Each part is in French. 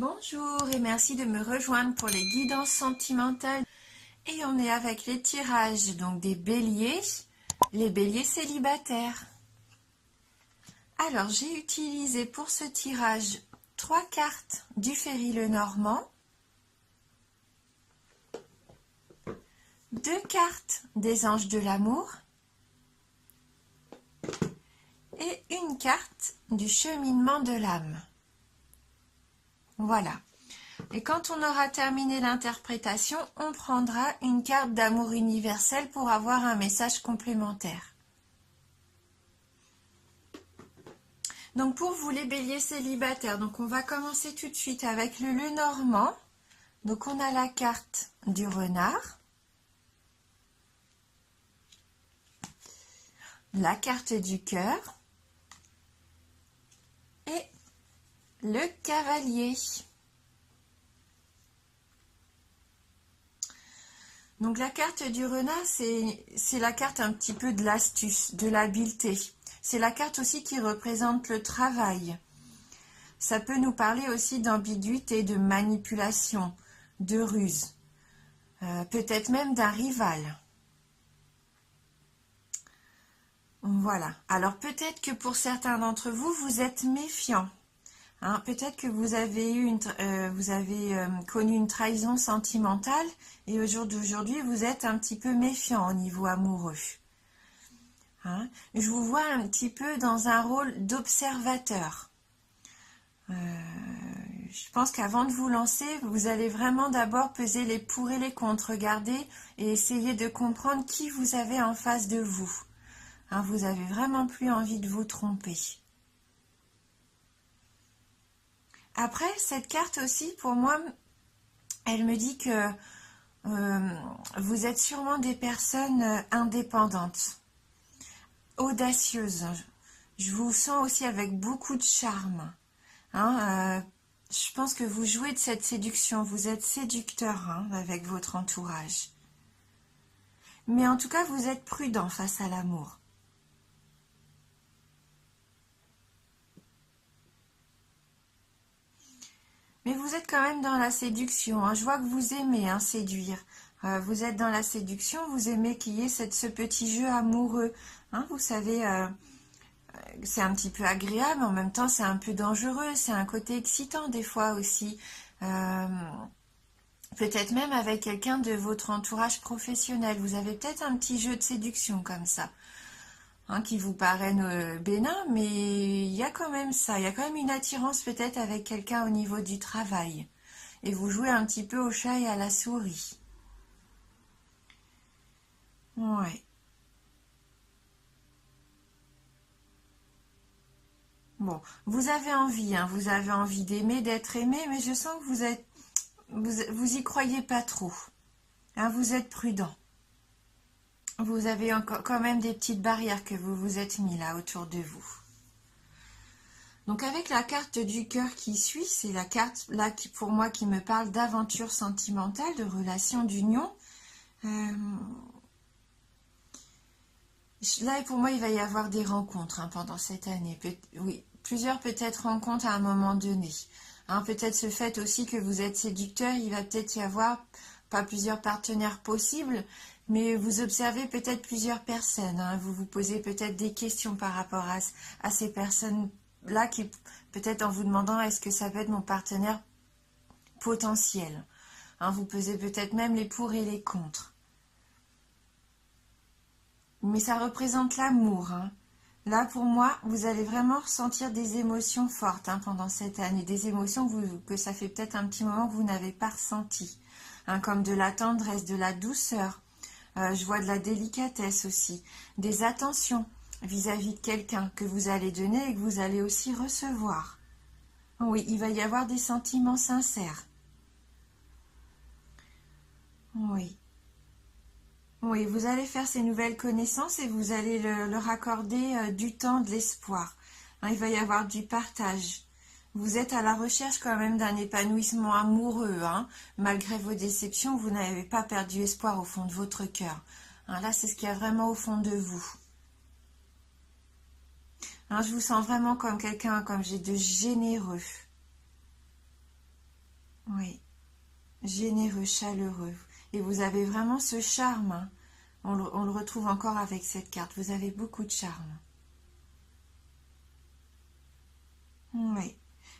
Bonjour et merci de me rejoindre pour les guidances sentimentales. Et on est avec les tirages donc des béliers, les béliers célibataires. Alors j'ai utilisé pour ce tirage 3 cartes du Ferry-Lenormand, 2 cartes des anges de l'amour et une carte du cheminement de l'âme. Voilà. Et quand on aura terminé l'interprétation, on prendra une carte d'amour universel pour avoir un message complémentaire. Donc pour vous les béliers célibataires, donc on va commencer tout de suite avec le Lenormand. Donc on a la carte du renard, la carte du cœur et le cavalier. Donc la carte du renard, c'est la carte un petit peu de l'astuce, de l'habileté. C'est la carte aussi qui représente le travail. Ça peut nous parler aussi d'ambiguïté, de manipulation, de ruse. Peut-être même d'un rival. Voilà. Alors peut-être que pour certains d'entre vous, vous êtes méfiants. Hein, peut-être que vous avez connu une trahison sentimentale et au jour d'aujourd'hui, vous êtes un petit peu méfiant au niveau amoureux. Hein, je vous vois un petit peu dans un rôle d'observateur. Je pense qu'avant de vous lancer, vous allez vraiment d'abord peser les pour et les contre, regarder et essayer de comprendre qui vous avez en face de vous. Hein, vous avez vraiment plus envie de vous tromper. Après, cette carte aussi, pour moi, elle me dit que vous êtes sûrement des personnes indépendantes, audacieuses. Je vous sens aussi avec beaucoup de charme. Hein, je pense que vous jouez de cette séduction, vous êtes séducteur avec votre entourage. Mais en tout cas, vous êtes prudent face à l'amour. Mais vous êtes quand même dans la séduction. Hein. Je vois que vous aimez séduire. Vous êtes dans la séduction, vous aimez qu'il y ait ce petit jeu amoureux. Hein, vous savez, c'est un petit peu agréable, en même temps c'est un peu dangereux. C'est un côté excitant des fois aussi. Peut-être même avec quelqu'un de votre entourage professionnel. Vous avez peut-être un petit jeu de séduction comme ça. Hein, qui vous paraît bénin, mais il y a quand même ça, il y a quand même une attirance peut-être avec quelqu'un au niveau du travail. Et vous jouez un petit peu au chat et à la souris. Ouais. Bon, vous avez envie, vous avez envie d'aimer, d'être aimé, mais je sens que vous y croyez pas trop. Hein, vous êtes prudent. Vous avez encore quand même des petites barrières que vous vous êtes mis là autour de vous. Donc avec la carte du cœur qui suit, c'est la carte là qui pour moi qui me parle d'aventure sentimentale, de relation d'union. Là pour moi il va y avoir des rencontres pendant cette année. Oui, plusieurs peut-être rencontres à un moment donné. Peut-être ce fait aussi que vous êtes séducteur, il va peut-être y avoir pas plusieurs partenaires possibles, mais vous observez peut-être plusieurs personnes. Vous vous posez peut-être des questions par rapport à ces personnes-là, qui peut-être en vous demandant est-ce que ça peut être mon partenaire potentiel. Vous pesez peut-être même les pour et les contre. Mais ça représente l'amour. Là, pour moi, vous allez vraiment ressentir des émotions fortes pendant cette année. Des émotions que ça fait peut-être un petit moment que vous n'avez pas ressenties. Comme de la tendresse, de la douceur. Je vois de la délicatesse aussi. Des attentions vis-à-vis de quelqu'un que vous allez donner et que vous allez aussi recevoir. Oui, il va y avoir des sentiments sincères. Oui. Oui, vous allez faire ces nouvelles connaissances et vous allez leur accorder du temps, de l'espoir. Il va y avoir du partage. Vous êtes à la recherche quand même d'un épanouissement amoureux. Malgré vos déceptions, vous n'avez pas perdu espoir au fond de votre cœur. Là, c'est ce qu'il y a vraiment au fond de vous. Je vous sens vraiment comme quelqu'un, comme j'ai de généreux. Oui, généreux, chaleureux. Et vous avez vraiment ce charme, hein. On le retrouve encore avec cette carte. Vous avez beaucoup de charme. Oui.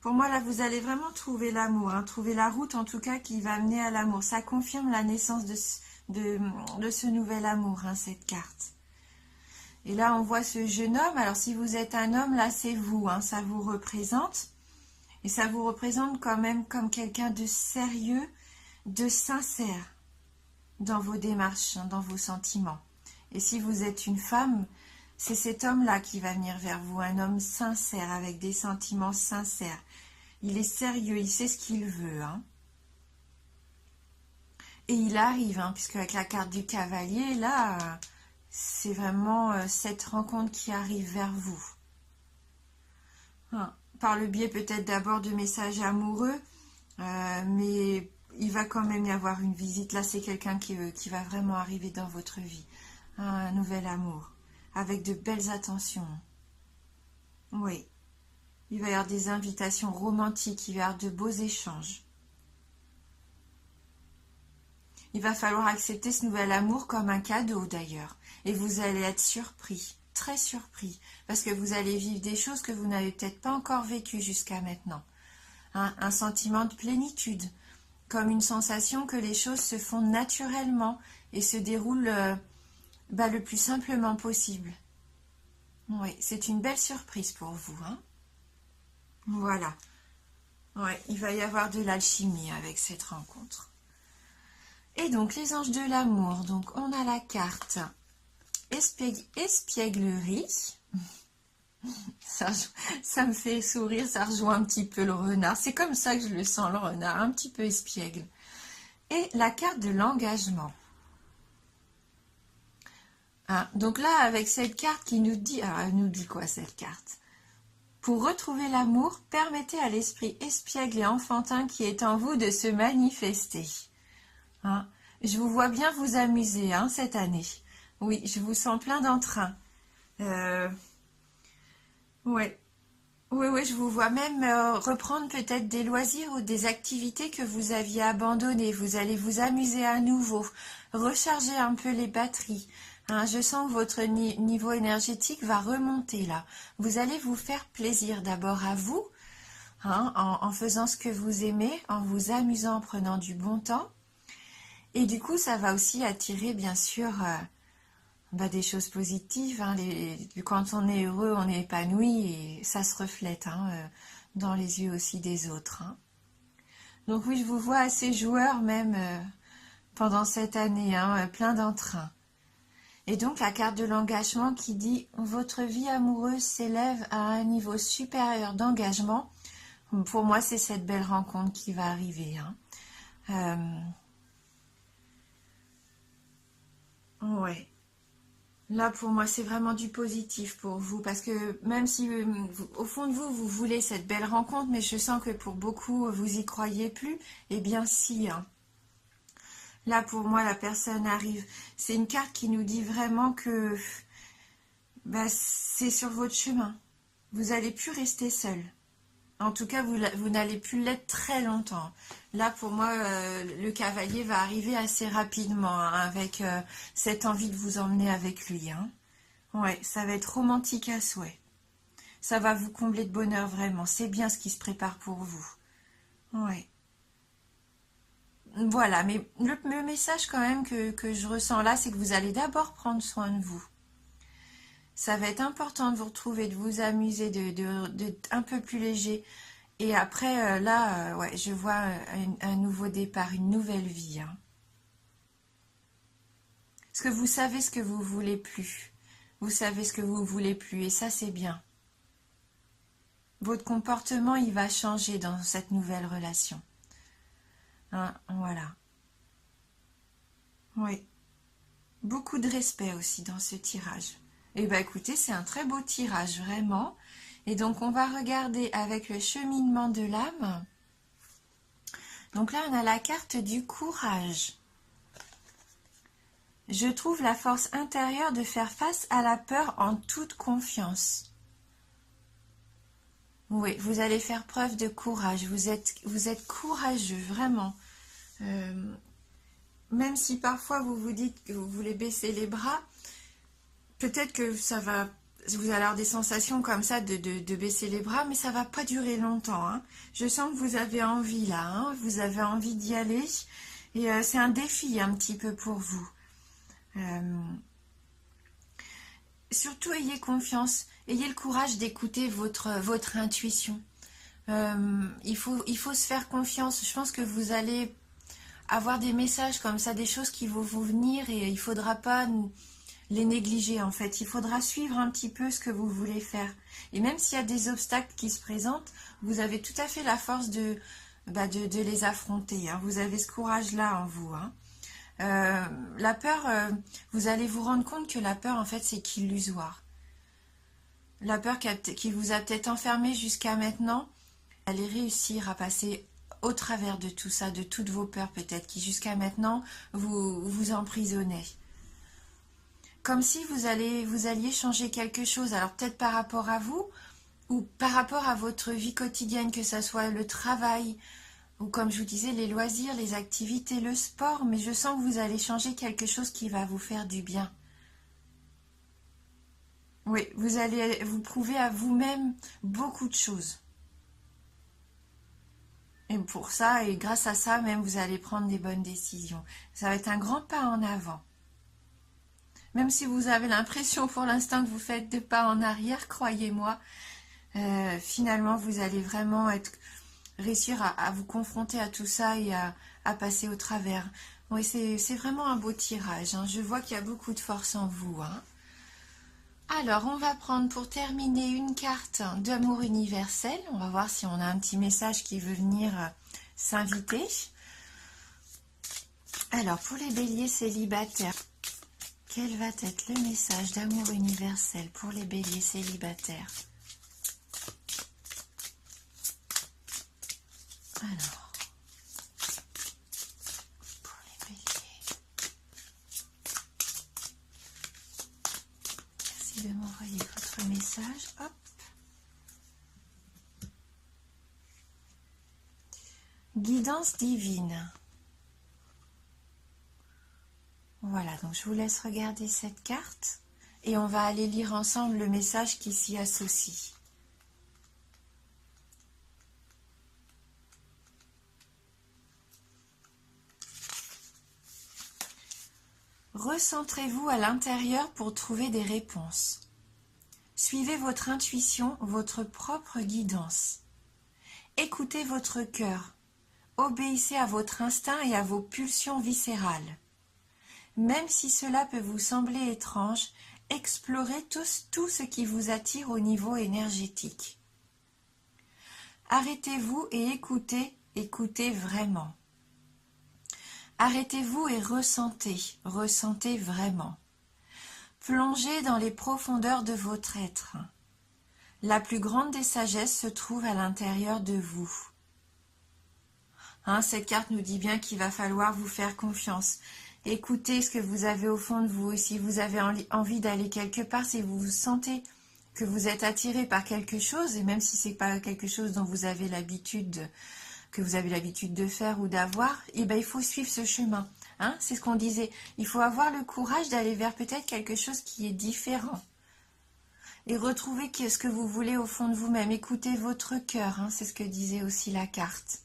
Pour moi, là, vous allez vraiment trouver l'amour, hein, trouver la route, en tout cas, qui va mener à l'amour. Ça confirme la naissance de ce nouvel amour, hein, cette carte. Et là, on voit ce jeune homme. Alors, si vous êtes un homme, là, c'est vous, hein, ça vous représente. Et ça vous représente quand même comme quelqu'un de sérieux, de sincère dans vos démarches, hein, dans vos sentiments. Et si vous êtes une femme, c'est cet homme-là qui va venir vers vous, un homme sincère, avec des sentiments sincères. Il est sérieux, il sait ce qu'il veut, hein. Et il arrive, hein, puisque avec la carte du cavalier, là, c'est vraiment cette rencontre qui arrive vers vous. Hein. Par le biais peut-être d'abord de messages amoureux, mais il va quand même y avoir une visite. Là, c'est quelqu'un qui va vraiment arriver dans votre vie. Hein, un nouvel amour, avec de belles attentions. Oui. Il va y avoir des invitations romantiques, il va y avoir de beaux échanges. Il va falloir accepter ce nouvel amour comme un cadeau d'ailleurs. Et vous allez être surpris, très surpris, parce que vous allez vivre des choses que vous n'avez peut-être pas encore vécues jusqu'à maintenant. Un sentiment de plénitude, comme une sensation que les choses se font naturellement et se déroulent le plus simplement possible. Oui, c'est une belle surprise pour vous, hein. Voilà. Ouais, il va y avoir de l'alchimie avec cette rencontre. Et donc, les anges de l'amour. Donc, on a la carte espièglerie. Ça me fait sourire, ça rejoint un petit peu le renard. C'est comme ça que je le sens, le renard, un petit peu espiègle. Et la carte de l'engagement. Hein, donc là, avec cette carte qui nous dit... Alors, elle nous dit quoi, cette carte? Pour retrouver l'amour, permettez à l'esprit espiègle et enfantin qui est en vous de se manifester. Hein, je vous vois bien vous amuser, hein, cette année. Oui, je vous sens plein d'entrain. Ouais. Oui, je vous vois même reprendre peut-être des loisirs ou des activités que vous aviez abandonnées. Vous allez vous amuser à nouveau, recharger un peu les batteries. Hein, je sens que votre niveau énergétique va remonter là. Vous allez vous faire plaisir d'abord à vous, hein, en faisant ce que vous aimez, en vous amusant, en prenant du bon temps. Et du coup, ça va aussi attirer bien sûr des choses positives. Hein, quand on est heureux, on est épanoui et ça se reflète, hein, dans les yeux aussi des autres. Hein. Donc oui, je vous vois assez joueur même pendant cette année, hein, plein d'entrain. Et donc la carte de l'engagement qui dit « Votre vie amoureuse s'élève à un niveau supérieur d'engagement ». Pour moi, c'est cette belle rencontre qui va arriver. Hein. Ouais. Là, pour moi, c'est vraiment du positif pour vous, parce que même si, au fond de vous, vous voulez cette belle rencontre, mais je sens que pour beaucoup, vous y croyez plus, eh bien si, hein. Là, pour moi, la personne arrive. C'est une carte qui nous dit vraiment que c'est sur votre chemin. Vous n'allez plus rester seul. En tout cas, vous n'allez plus l'être très longtemps. Là, pour moi, le cavalier va arriver assez rapidement, hein, avec cette envie de vous emmener avec lui. Hein. Ouais, ça va être romantique à souhait. Ça va vous combler de bonheur, vraiment. C'est bien ce qui se prépare pour vous. Ouais. Voilà, mais le message quand même que je ressens là, c'est que vous allez d'abord prendre soin de vous. Ça va être important de vous retrouver, de vous amuser, de un peu plus léger. Et après, là, ouais, je vois un nouveau départ, une nouvelle vie. Hein. Parce que vous savez ce que vous voulez plus. Vous savez ce que vous voulez plus, et ça, c'est bien. Votre comportement, il va changer dans cette nouvelle relation. Hein, voilà. Oui. Beaucoup de respect aussi dans ce tirage. Eh bien, écoutez, c'est un très beau tirage, vraiment. Et donc, on va regarder avec le cheminement de l'âme. Donc là, on a la carte du courage. Je trouve la force intérieure de faire face à la peur en toute confiance. Oui, vous allez faire preuve de courage. Vous êtes courageux, vraiment. Même si parfois vous vous dites que vous voulez baisser les bras, peut-être que ça va, vous allez avoir des sensations comme ça de baisser les bras, mais ça va pas durer longtemps, hein. Je sens que vous avez envie là, hein. Vous avez envie d'y aller. Et c'est un défi un petit peu pour vous. Surtout, ayez confiance. Ayez le courage d'écouter votre intuition. Il faut se faire confiance. Je pense que vous allez avoir des messages comme ça, des choses qui vont vous venir et il ne faudra pas les négliger en fait. Il faudra suivre un petit peu ce que vous voulez faire. Et même s'il y a des obstacles qui se présentent, vous avez tout à fait la force de les affronter, hein. Vous avez ce courage-là en vous, hein. La peur, vous allez vous rendre compte que la peur en fait c'est qu'illusoire. La peur qui vous a peut-être enfermé jusqu'à maintenant, vous allez réussir à passer au travers de tout ça, de toutes vos peurs peut-être, qui jusqu'à maintenant vous emprisonnaient. Comme si vous alliez changer quelque chose, alors peut-être par rapport à vous, ou par rapport à votre vie quotidienne, que ce soit le travail, ou comme je vous disais, les loisirs, les activités, le sport, mais je sens que vous allez changer quelque chose qui va vous faire du bien. Oui, vous allez vous prouver à vous-même beaucoup de choses. Et pour ça, et grâce à ça, même, vous allez prendre des bonnes décisions. Ça va être un grand pas en avant. Même si vous avez l'impression pour l'instant que vous faites des pas en arrière, croyez-moi, finalement, vous allez vraiment réussir à vous confronter à tout ça et à passer au travers. Oui, c'est vraiment un beau tirage, hein. Je vois qu'il y a beaucoup de force en vous, hein. Alors, on va prendre pour terminer une carte d'amour universel. On va voir si on a un petit message qui veut venir s'inviter. Alors, pour les béliers célibataires, quel va être le message d'amour universel pour les béliers célibataires? Alors, pour les béliers, merci de m'envoyer votre message. Hop. Guidance divine. Voilà, donc je vous laisse regarder cette carte et on va aller lire ensemble le message qui s'y associe. Recentrez-vous à l'intérieur pour trouver des réponses. Suivez votre intuition, votre propre guidance. Écoutez votre cœur. Obéissez à votre instinct et à vos pulsions viscérales. Même si cela peut vous sembler étrange, explorez tout ce qui vous attire au niveau énergétique. Arrêtez-vous et écoutez vraiment. Arrêtez-vous et ressentez vraiment. Plongez dans les profondeurs de votre être. La plus grande des sagesses se trouve à l'intérieur de vous. Hein, cette carte nous dit bien qu'il va falloir vous faire confiance. Écoutez ce que vous avez au fond de vous. Et si vous avez envie d'aller quelque part, si vous vous sentez que vous êtes attiré par quelque chose, et même si ce n'est pas quelque chose dont vous avez l'habitude de faire ou d'avoir, eh ben, il faut suivre ce chemin. Hein, c'est ce qu'on disait. Il faut avoir le courage d'aller vers peut-être quelque chose qui est différent. Et retrouver ce que vous voulez au fond de vous-même. Écoutez votre cœur, hein, c'est ce que disait aussi la carte.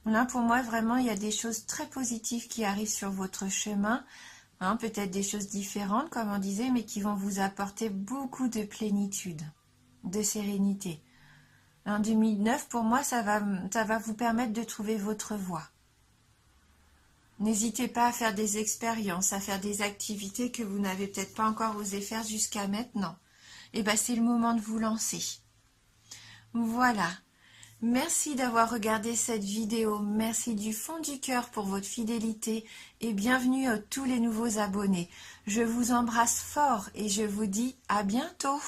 Là, pour moi, vraiment, il y a des choses très positives qui arrivent sur votre chemin. Hein, peut-être des choses différentes, comme on disait, mais qui vont vous apporter beaucoup de plénitude, de sérénité. En 2009, pour moi, ça va vous permettre de trouver votre voie. N'hésitez pas à faire des expériences, à faire des activités que vous n'avez peut-être pas encore osé faire jusqu'à maintenant. Et bien, c'est le moment de vous lancer. Voilà. Merci d'avoir regardé cette vidéo. Merci du fond du cœur pour votre fidélité et bienvenue à tous les nouveaux abonnés. Je vous embrasse fort et je vous dis à bientôt.